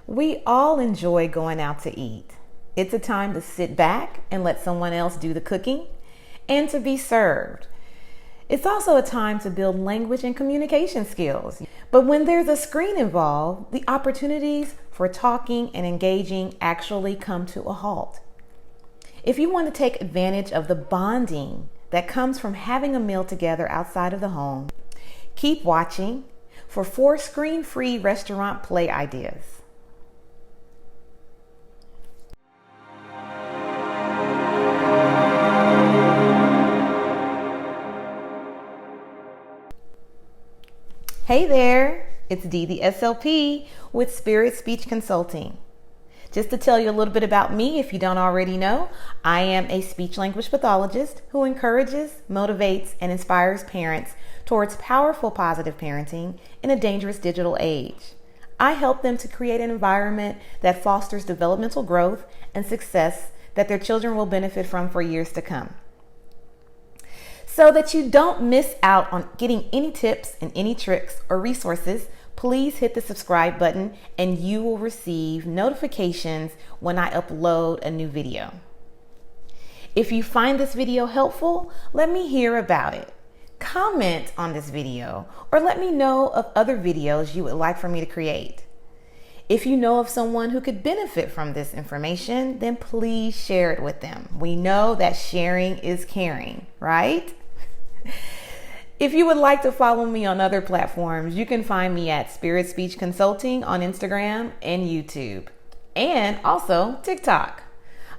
We all enjoy going out to eat. It's a time to sit back and let someone else do the cooking and to be served. It's also a time to build language and communication skills. But when there's a screen involved, the opportunities for talking and engaging actually come to a halt. If you want to take advantage of the bonding that comes from having a meal together outside of the home, keep watching for 4 screen-free restaurant play ideas. Hey there, it's Dee the SLP with Spirit Speech Consulting. Just to tell you a little bit about me, if you don't already know, I am a speech language pathologist who encourages, motivates, and inspires parents towards powerful positive parenting in a dangerous digital age. I help them to create an environment that fosters developmental growth and success that their children will benefit from for years to come. So that you don't miss out on getting any tips and any tricks or resources, please hit the subscribe button and you will receive notifications when I upload a new video. If you find this video helpful, let me hear about it. Comment on this video or let me know of other videos you would like for me to create. If you know of someone who could benefit from this information, then please share it with them. We know that sharing is caring, right? If you would like to follow me on other platforms, you can find me at Spirit Speech Consulting on Instagram and YouTube, and also TikTok.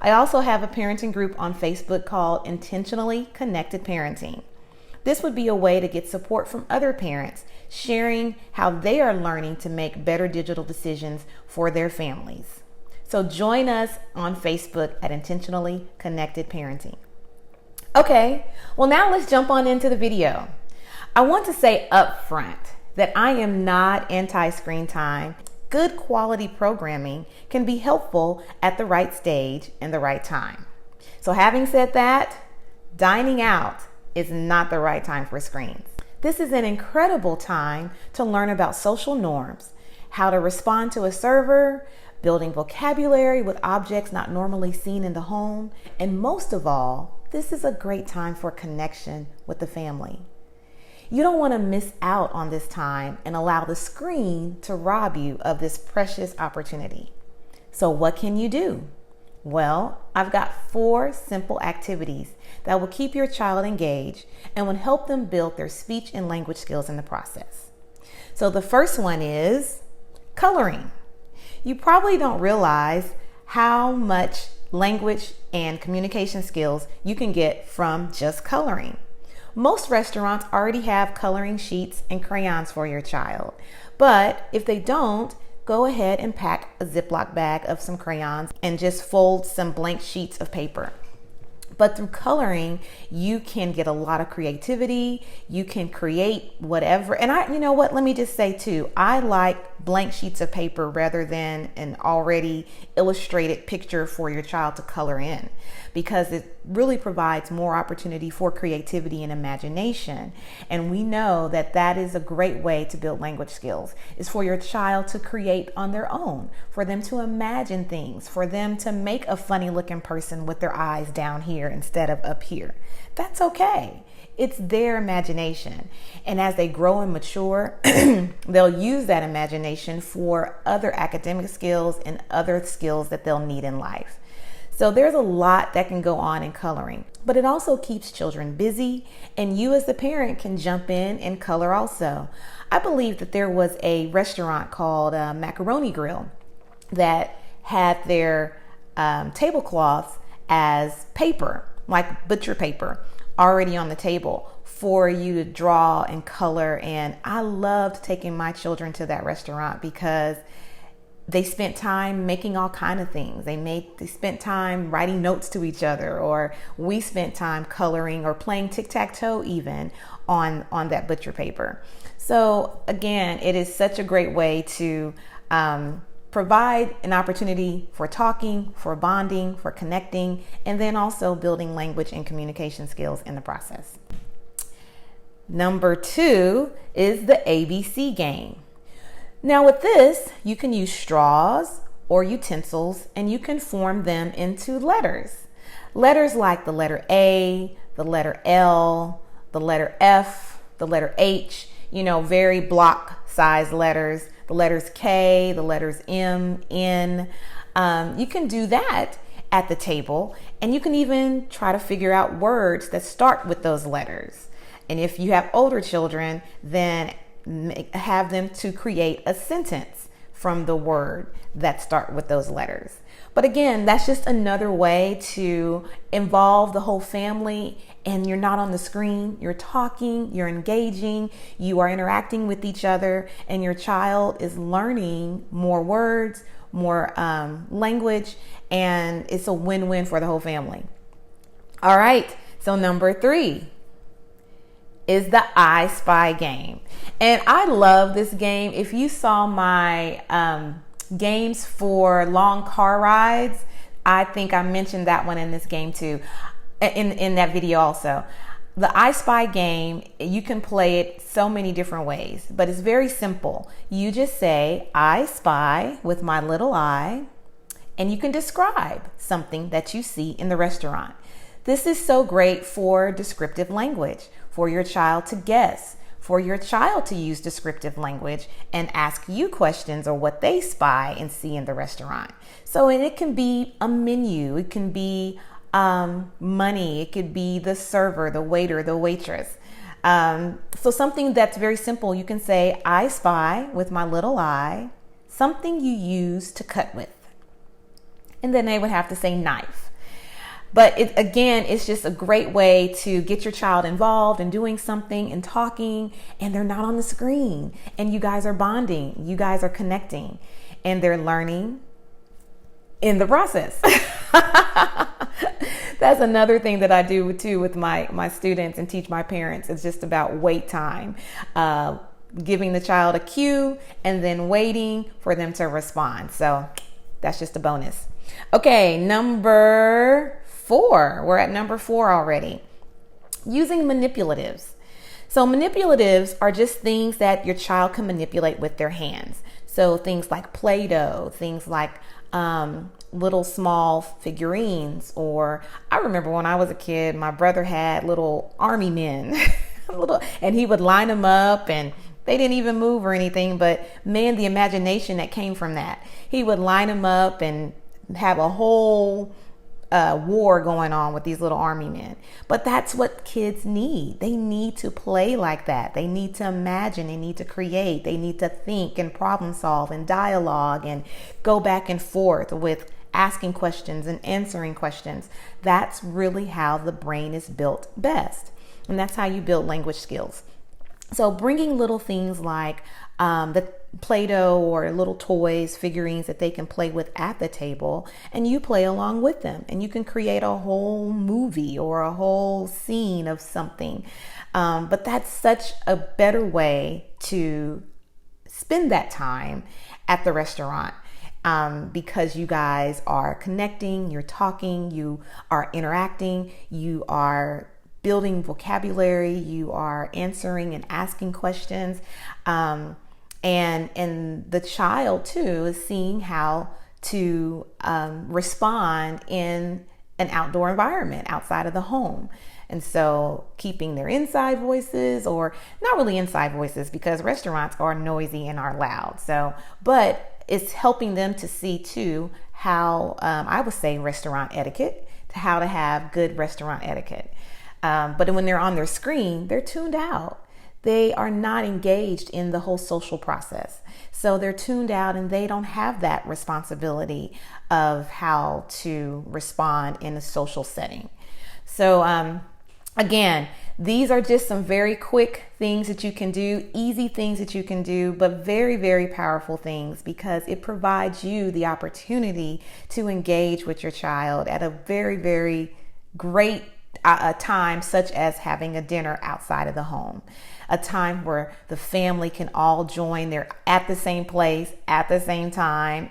I also have a parenting group on Facebook called Intentionally Connected Parenting. This would be a way to get support from other parents, sharing how they are learning to make better digital decisions for their families. So join us on Facebook at Intentionally Connected Parenting. Okay, well now let's jump on into the video. I want to say up front that I am not anti-screen time. Good quality programming can be helpful at the right stage and the right time. So having said that, dining out is not the right time for screens. This is an incredible time to learn about social norms, how to respond to a server, building vocabulary with objects not normally seen in the home, and most of all, this is a great time for connection with the family. You don't want to miss out on this time and allow the screen to rob you of this precious opportunity. So what can you do? Well, I've got 4 simple activities that will keep your child engaged and will help them build their speech and language skills in the process. So the first one is coloring. You probably don't realize how much language and communication skills you can get from just coloring. Most restaurants already have coloring sheets and crayons for your child, but if they don't, go ahead and pack a Ziploc bag of some crayons and just fold some blank sheets of paper. But through coloring, you can get a lot of creativity. You can create whatever. And let me just say too, I like blank sheets of paper rather than an already illustrated picture for your child to color in, because it really provides more opportunity for creativity and imagination. And we know that that is a great way to build language skills, is for your child to create on their own, for them to imagine things, for them to make a funny looking person with their eyes down here instead of up here. That's okay. It's their imagination. And as they grow and mature, they'll use that imagination for other academic skills and other skills that they'll need in life. So there's a lot that can go on in coloring, but it also keeps children busy, and you as the parent can jump in and color also. I believe that there was a restaurant called Macaroni Grill that had their tablecloths as paper, like butcher paper, already on the table for you to draw and color. And I loved taking my children to that restaurant because they spent time making all kinds of things. They spent time writing notes to each other, or we spent time coloring or playing tic-tac-toe even on that butcher paper. So again, it is such a great way to provide an opportunity for talking, for bonding, for connecting, and then also building language and communication skills in the process. Number 2 is the ABC game. Now with this, you can use straws or utensils and you can form them into letters. Letters like the letter A, the letter L, the letter F, the letter H, very block size letters, the letters K, the letters M, N. You can do that at the table, and you can even try to figure out words that start with those letters. And if you have older children, then have them to create a sentence from the word that start with those letters. But again, that's just another way to involve the whole family, and you're not on the screen, you're talking, you're engaging, you are interacting with each other, and your child is learning more words, more language, and it's a win-win for the whole family. All right, so number 3 is the I Spy game. And I love this game. If you saw my games for long car rides, I think I mentioned that one in this game too, in that video also. The I Spy game, you can play it so many different ways, but it's very simple. You just say, I spy with my little eye, and you can describe something that you see in the restaurant. This is so great for descriptive language, for your child to guess, for your child to use descriptive language and ask you questions or what they spy and see in the restaurant. So, and it can be a menu, it can be money, it could be the server, the waiter, the waitress. So something that's very simple, you can say, I spy with my little eye something you use to cut with. And then they would have to say knife. But it's just a great way to get your child involved in doing something and talking, and they're not on the screen, and you guys are bonding, you guys are connecting, and they're learning in the process. That's another thing that I do too with my students and teach my parents. It's just about wait time, giving the child a cue and then waiting for them to respond. So that's just a bonus. Okay, number 4. We're at number 4 already. Using manipulatives. So manipulatives are just things that your child can manipulate with their hands. So things like Play-Doh, things like little small figurines, or I remember when I was a kid, my brother had little army men, and he would line them up, and they didn't even move or anything, but man, the imagination that came from that. He would line them up and have a whole war going on with these little army men. But that's what kids need. They need to play like that. They need to imagine. They need to create. They need to think and problem solve and dialogue and go back and forth with asking questions and answering questions. That's really how the brain is built best. And that's how you build language skills. So bringing little things like the Play-Doh or little toys, figurines that they can play with at the table, and you play along with them, and you can create a whole movie or a whole scene of something. But that's such a better way to spend that time at the restaurant, because you guys are connecting, you're talking, you are interacting, you are building vocabulary, you are answering and asking questions. And the child too is seeing how to respond in an outdoor environment outside of the home. And so keeping their inside voices, or not really inside voices, because restaurants are noisy and are loud. So, but it's helping them to see too how, I would say, restaurant etiquette, to how to have good restaurant etiquette. But when they're on their screen, they're tuned out. They are not engaged in the whole social process. So they're tuned out, and they don't have that responsibility of how to respond in a social setting. So again, these are just some very quick things that you can do, easy things that you can do, but very, very powerful things, because it provides you the opportunity to engage with your child at a very, very great a time, such as having a dinner outside of the home, a time where the family can all join. They're at the same place at the same time,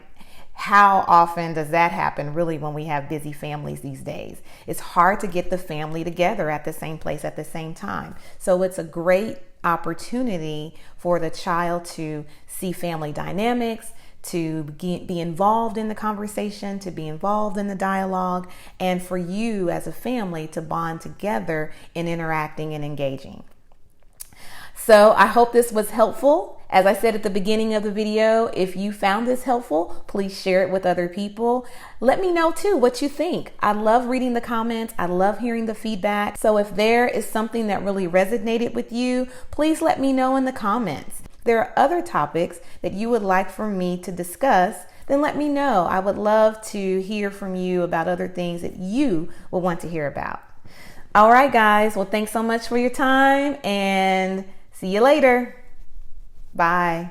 how often does that happen really when we have busy families these days? It's hard to get the family together at the same place at the same time. So it's a great opportunity for the child to see family dynamics, to be involved in the conversation, to be involved in the dialogue, and for you as a family to bond together in interacting and engaging. So I hope this was helpful. As I said at the beginning of the video, if you found this helpful, please share it with other people. Let me know too what you think. I love reading the comments. I love hearing the feedback. So if there is something that really resonated with you, please let me know in the comments. If there are other topics that you would like for me to discuss, then let me know. I would love to hear from you about other things that you will want to hear about. All right, guys. Well, thanks so much for your time and see you later. Bye.